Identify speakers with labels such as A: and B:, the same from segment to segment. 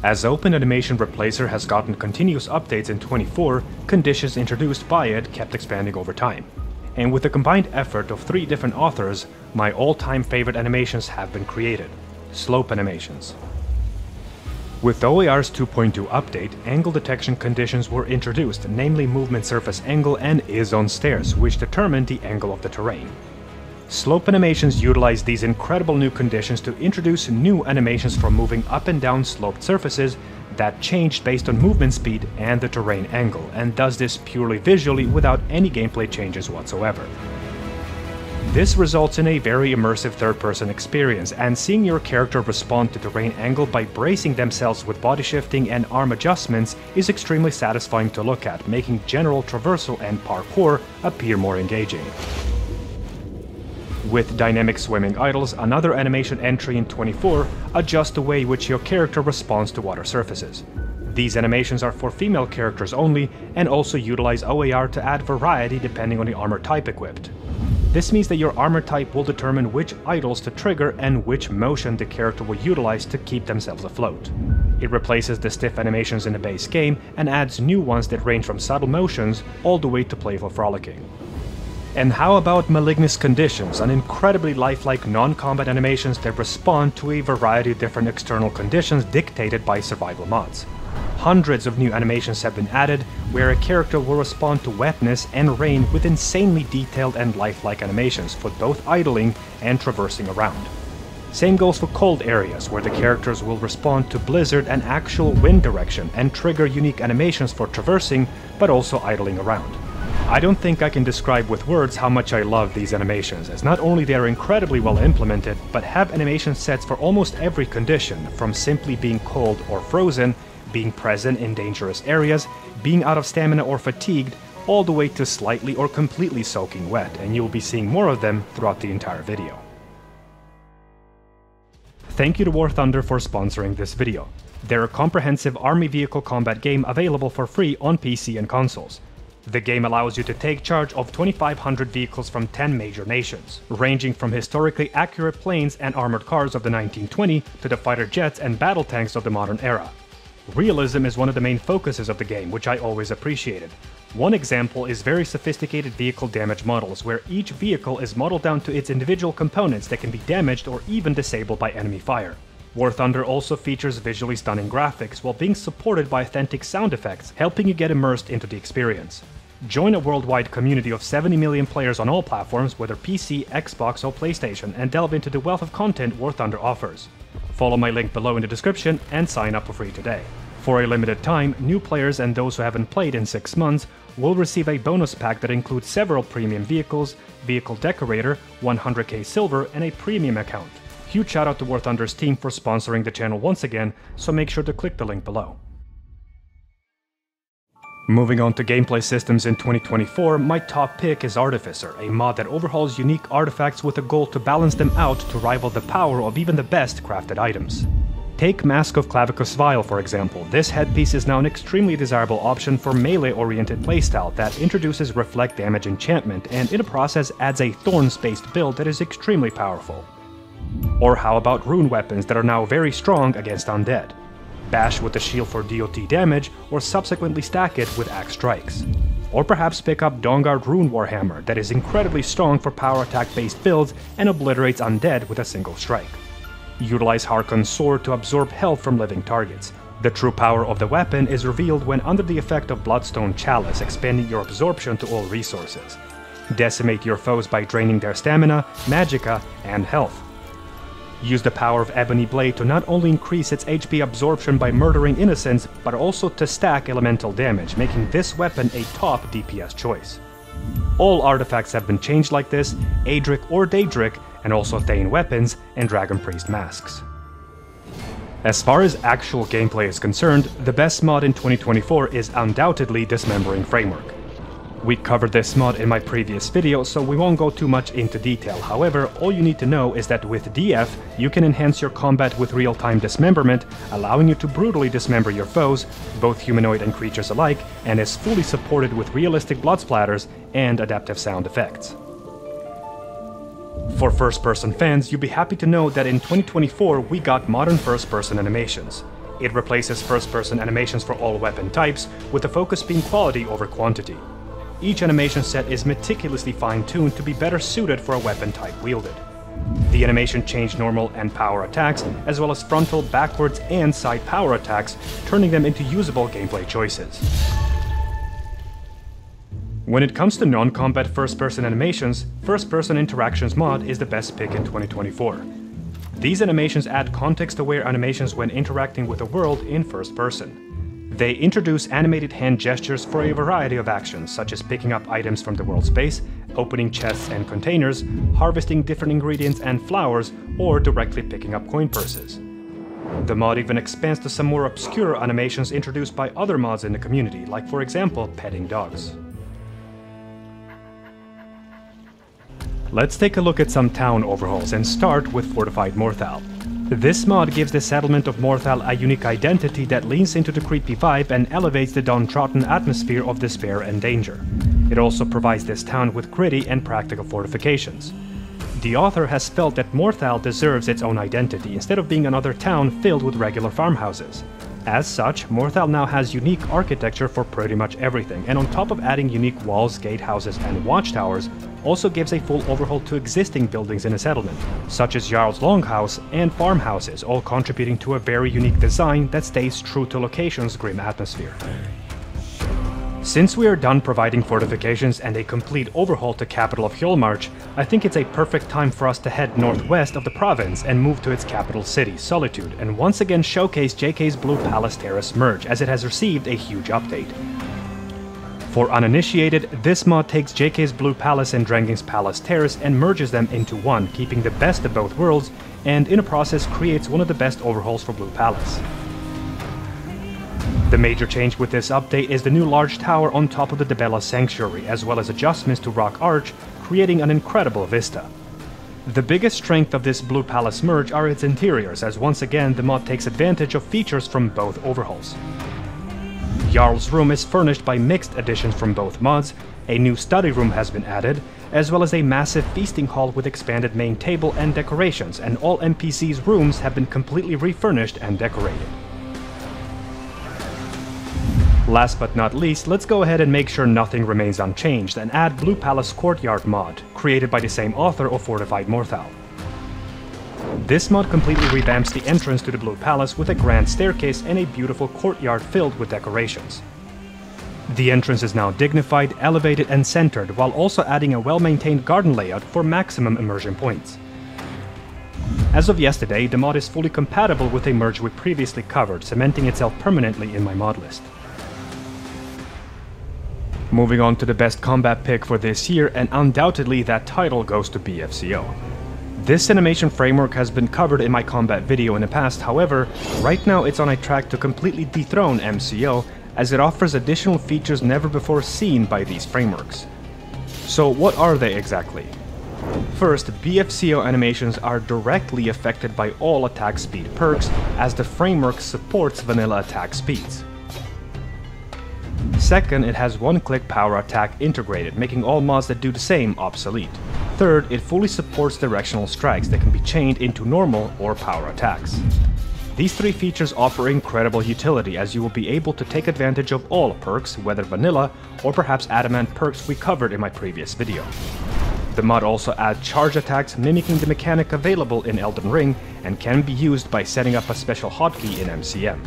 A: As Open Animation Replacer has gotten continuous updates in 24, conditions introduced by it kept expanding over time. And with the combined effort of 3 different authors, my all-time favorite animations have been created: slope animations. With OER's 2.2 update, angle detection conditions were introduced, namely movement surface angle and is-on stairs, which determine the angle of the terrain. Slope animations utilize these incredible new conditions to introduce new animations for moving up and down sloped surfaces that changed based on movement speed and the terrain angle, and does this purely visually without any gameplay changes whatsoever. This results in a very immersive third-person experience, and seeing your character respond to terrain angle by bracing themselves with body shifting and arm adjustments is extremely satisfying to look at, making general traversal and parkour appear more engaging. With dynamic swimming idols, another animation entry in 24 adjusts the way which your character responds to water surfaces. These animations are for female characters only, and also utilize OER to add variety depending on the armor type equipped. This means that your armor type will determine which idols to trigger and which motion the character will utilize to keep themselves afloat. It replaces the stiff animations in the base game and adds new ones that range from subtle motions all the way to playful frolicking. And how about Malignus Conditions, an incredibly lifelike non-combat animations that respond to a variety of different external conditions dictated by survival mods. Hundreds of new animations have been added, where a character will respond to wetness and rain with insanely detailed and lifelike animations for both idling and traversing around. Same goes for cold areas, where the characters will respond to blizzard and actual wind direction and trigger unique animations for traversing, but also idling around. I don't think I can describe with words how much I love these animations, as not only they are incredibly well implemented, but have animation sets for almost every condition, from simply being cold or frozen, being present in dangerous areas, being out of stamina or fatigued, all the way to slightly or completely soaking wet, and you'll be seeing more of them throughout the entire video. Thank you to War Thunder for sponsoring this video. They're a comprehensive army vehicle combat game available for free on PC and consoles. The game allows you to take charge of 2,500 vehicles from 10 major nations, ranging from historically accurate planes and armored cars of the 1920 to the fighter jets and battle tanks of the modern era. Realism is one of the main focuses of the game, which I always appreciated. One example is very sophisticated vehicle damage models, where each vehicle is modeled down to its individual components that can be damaged or even disabled by enemy fire. War Thunder also features visually stunning graphics while being supported by authentic sound effects, helping you get immersed into the experience. Join a worldwide community of 70 million players on all platforms, whether PC, Xbox or PlayStation, and delve into the wealth of content War Thunder offers. Follow my link below in the description and sign up for free today. For a limited time, new players and those who haven't played in 6 months will receive a bonus pack that includes several premium vehicles, vehicle decorator, 100k silver, and a premium account. Huge shout out to War Thunder's team for sponsoring the channel once again, so make sure to click the link below. Moving on to gameplay systems in 2024, my top pick is Artificer, a mod that overhauls unique artifacts with a goal to balance them out to rival the power of even the best crafted items. Take Mask of Clavicus Vile for example. This headpiece is now an extremely desirable option for melee-oriented playstyle that introduces reflect damage enchantment and in the process adds a thorns-based build that is extremely powerful. Or how about rune weapons that are now very strong against undead? Bash with a shield for DOT damage, or subsequently stack it with axe strikes. Or perhaps pick up Dawnguard Rune Warhammer that is incredibly strong for power attack based builds and obliterates undead with a single strike. Utilize Harkon's sword to absorb health from living targets. The true power of the weapon is revealed when under the effect of Bloodstone Chalice, expanding your absorption to all resources. Decimate your foes by draining their stamina, magicka, and health. Use the power of Ebony Blade to not only increase its HP absorption by murdering innocents, but also to stack elemental damage, making this weapon a top DPS choice. All artifacts have been changed like this, Adric or Daedric, and also Thane weapons and Dragon Priest masks. As far as actual gameplay is concerned, the best mod in 2024 is undoubtedly Dismembering Framework. We covered this mod in my previous video, so we won't go too much into detail. However, all you need to know is that with DF, you can enhance your combat with real-time dismemberment, allowing you to brutally dismember your foes, both humanoid and creatures alike, and is fully supported with realistic blood splatters and adaptive sound effects. For first-person fans, you'll be happy to know that in 2024 we got modern first-person animations. It replaces first-person animations for all weapon types, with the focus being quality over quantity. Each animation set is meticulously fine-tuned to be better suited for a weapon type wielded. The animation changed normal and power attacks, as well as frontal, backwards, and side power attacks, turning them into usable gameplay choices. When it comes to non-combat first-person animations, First-Person Interactions mod is the best pick in 2024. These animations add context-aware animations when interacting with the world in first person. They introduce animated hand gestures for a variety of actions, such as picking up items from the world space, opening chests and containers, harvesting different ingredients and flowers, or directly picking up coin purses. The mod even expands to some more obscure animations introduced by other mods in the community, like for example, petting dogs. Let's take a look at some town overhauls and start with Fortified Morthal. This mod gives the settlement of Morthal a unique identity that leans into the creepy vibe and elevates the downtrodden atmosphere of despair and danger. It also provides this town with gritty and practical fortifications. The author has felt that Morthal deserves its own identity instead of being another town filled with regular farmhouses. As such, Morthal now has unique architecture for pretty much everything, and on top of adding unique walls, gatehouses, and watchtowers, also gives a full overhaul to existing buildings in a settlement, such as Jarl's Longhouse and farmhouses, all contributing to a very unique design that stays true to location's grim atmosphere. Since we are done providing fortifications and a complete overhaul to capital of Hjolmarch, I think it's a perfect time for us to head northwest of the province and move to its capital city, Solitude, and once again showcase JK's Blue Palace Terrace merge, as it has received a huge update. For uninitiated, this mod takes JK's Blue Palace and Drenging's Palace Terrace and merges them into one, keeping the best of both worlds, and in a process creates one of the best overhauls for Blue Palace. The major change with this update is the new large tower on top of the Dibella Sanctuary, as well as adjustments to Rock Arch, creating an incredible vista. The biggest strength of this Blue Palace merge are its interiors, as once again the mod takes advantage of features from both overhauls. Jarl's room is furnished by mixed additions from both mods, a new study room has been added, as well as a massive feasting hall with expanded main table and decorations, and all NPCs' rooms have been completely refurnished and decorated. Last but not least, let's go ahead and make sure nothing remains unchanged and add Blue Palace Courtyard mod, created by the same author of Fortified Morthal. This mod completely revamps the entrance to the Blue Palace with a grand staircase and a beautiful courtyard filled with decorations. The entrance is now dignified, elevated, and centered, while also adding a well-maintained garden layout for maximum immersion points. As of yesterday, the mod is fully compatible with a merge we previously covered, cementing itself permanently in my mod list. Moving on to the best combat pick for this year, and undoubtedly that title goes to BFCO. This animation framework has been covered in my combat video in the past, however, right now it's on a track to completely dethrone MCO, as it offers additional features never before seen by these frameworks. So what are they exactly? First, BFCO animations are directly affected by all attack speed perks, as the framework supports vanilla attack speeds. Second, it has one-click power attack integrated, making all mods that do the same obsolete. Third, it fully supports directional strikes that can be chained into normal or power attacks. These three features offer incredible utility, as you will be able to take advantage of all perks, whether vanilla or perhaps adamant perks we covered in my previous video. The mod also adds charge attacks mimicking the mechanic available in Elden Ring and can be used by setting up a special hotkey in MCM.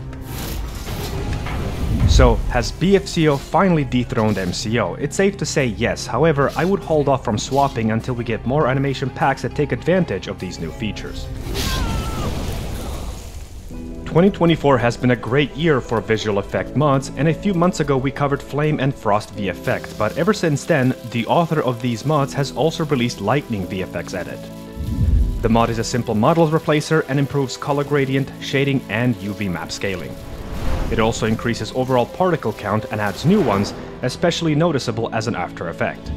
A: So, has BFCO finally dethroned MCO? It's safe to say yes, however, I would hold off from swapping until we get more animation packs that take advantage of these new features. 2024 has been a great year for visual effect mods, and a few months ago we covered Flame and Frost VFX, but ever since then, the author of these mods has also released Lightning VFX Edit. The mod is a simple model replacer and improves color gradient, shading, and UV map scaling. It also increases overall particle count and adds new ones, especially noticeable as an after effect.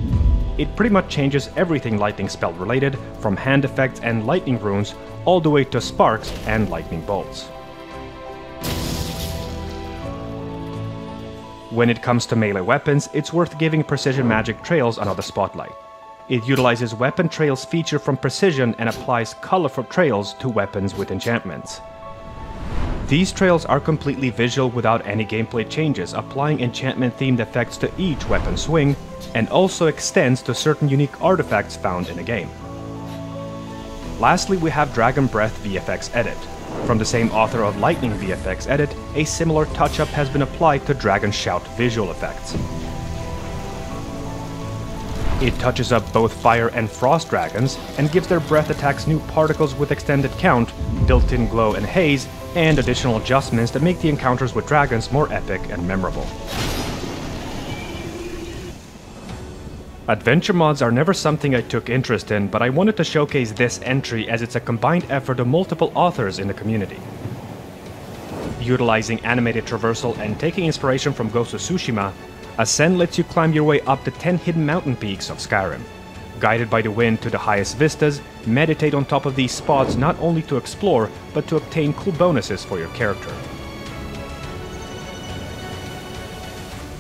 A: It pretty much changes everything lightning spell related, from hand effects and lightning runes, all the way to sparks and lightning bolts. When it comes to melee weapons, it's worth giving Precision Magic Trails another spotlight. It utilizes Weapon Trails feature from Precision and applies colorful trails to weapons with enchantments. These trails are completely visual without any gameplay changes, applying enchantment-themed effects to each weapon swing, and also extends to certain unique artifacts found in a game. Lastly, we have Dragon Breath VFX Edit. From the same author of Lightning VFX Edit, a similar touch-up has been applied to Dragon Shout visual effects. It touches up both fire and frost dragons, and gives their breath attacks new particles with extended count, built-in glow and haze, and additional adjustments that make the encounters with dragons more epic and memorable. Adventure mods are never something I took interest in, but I wanted to showcase this entry as it's a combined effort of multiple authors in the community. Utilizing animated traversal and taking inspiration from Ghost of Tsushima, Ascend lets you climb your way up the 10 hidden mountain peaks of Skyrim. Guided by the wind to the highest vistas, meditate on top of these spots not only to explore, but to obtain cool bonuses for your character.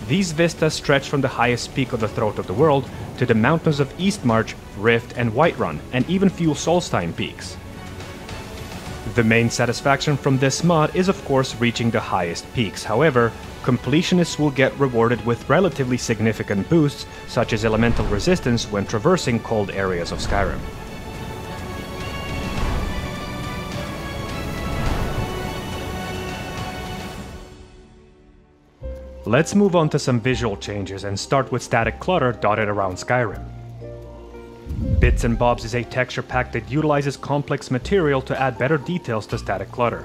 A: These vistas stretch from the highest peak of the Throat of the World to the mountains of Eastmarch, Rift, and Whiterun, and even few Solstheim peaks. The main satisfaction from this mod is of course reaching the highest peaks. However, completionists will get rewarded with relatively significant boosts, such as elemental resistance when traversing cold areas of Skyrim. Let's move on to some visual changes and start with static clutter dotted around Skyrim. Bits and Bobs is a texture pack that utilizes complex material to add better details to static clutter.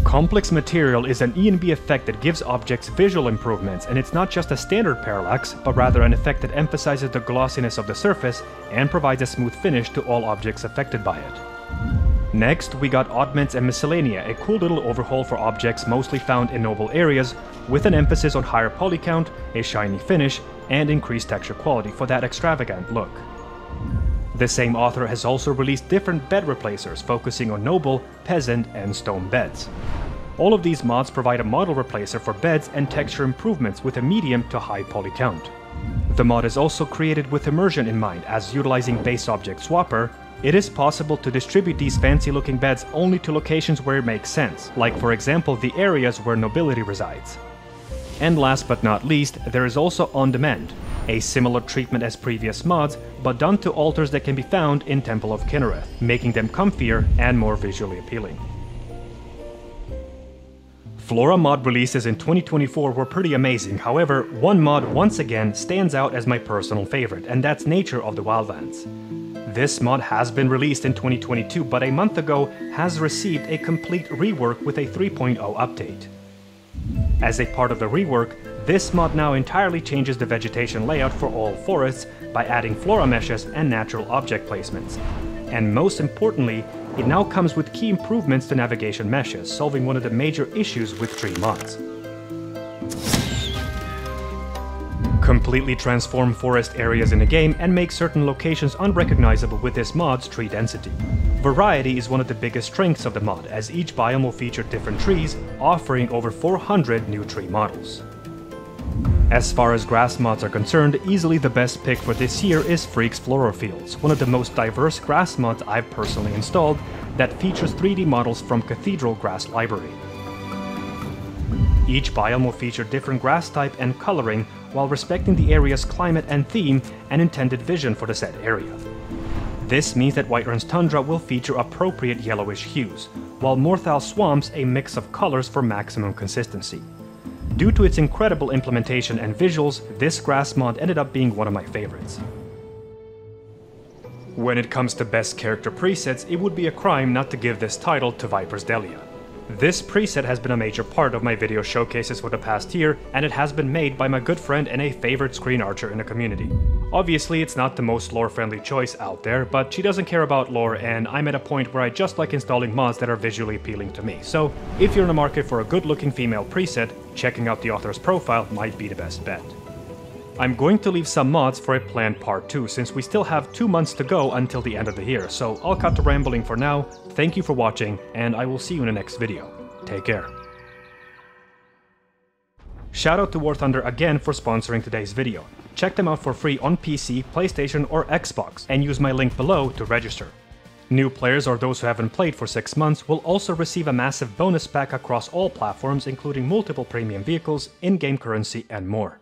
A: Complex material is an ENB effect that gives objects visual improvements, and it's not just a standard parallax, but rather an effect that emphasizes the glossiness of the surface and provides a smooth finish to all objects affected by it. Next, we got Oddments and Miscellanea, a cool little overhaul for objects mostly found in noble areas, with an emphasis on higher poly count, a shiny finish, and increased texture quality for that extravagant look. The same author has also released different bed replacers focusing on noble, peasant, and stone beds. All of these mods provide a model replacer for beds and texture improvements with a medium to high poly count. The mod is also created with immersion in mind, as utilizing base object swapper, it is possible to distribute these fancy looking beds only to locations where it makes sense, like for example the areas where nobility resides. And last but not least, there is also On Demand, a similar treatment as previous mods, but done to altars that can be found in Temple of Kynareth, making them comfier and more visually appealing. Flora mod releases in 2024 were pretty amazing, however, one mod once again stands out as my personal favorite, and that's Nature of the Wildlands. This mod has been released in 2022, but a month ago has received a complete rework with a 3.0 update. As a part of the rework, this mod now entirely changes the vegetation layout for all forests by adding flora meshes and natural object placements. And most importantly, it now comes with key improvements to navigation meshes, solving one of the major issues with tree mods. Completely transform forest areas in the game and make certain locations unrecognizable with this mod's tree density. Variety is one of the biggest strengths of the mod, as each biome will feature different trees, offering over 400 new tree models. As far as grass mods are concerned, easily the best pick for this year is Freak's Floral Fields, one of the most diverse grass mods I've personally installed that features 3D models from Cathedral Grass Library. Each biome will feature different grass type and coloring while respecting the area's climate and theme and intended vision for the said area. This means that Whiterun's tundra will feature appropriate yellowish hues, while Morthal swamps a mix of colors for maximum consistency. Due to its incredible implementation and visuals, this grass mod ended up being one of my favorites. When it comes to best character presets, it would be a crime not to give this title to Viper's Delia. This preset has been a major part of my video showcases for the past year, and it has been made by my good friend and a favorite screen archer in the community. Obviously, it's not the most lore-friendly choice out there, but she doesn't care about lore, and I'm at a point where I just like installing mods that are visually appealing to me. So, if you're in the market for a good-looking female preset, checking out the author's profile might be the best bet. I'm going to leave some mods for a planned part 2, since we still have 2 months to go until the end of the year, so I'll cut the rambling for now. Thank you for watching, and I will see you in the next video. Take care. Shout out to War Thunder again for sponsoring today's video. Check them out for free on PC, PlayStation, or Xbox, and use my link below to register. New players or those who haven't played for 6 months will also receive a massive bonus pack across all platforms, including multiple premium vehicles, in-game currency, and more.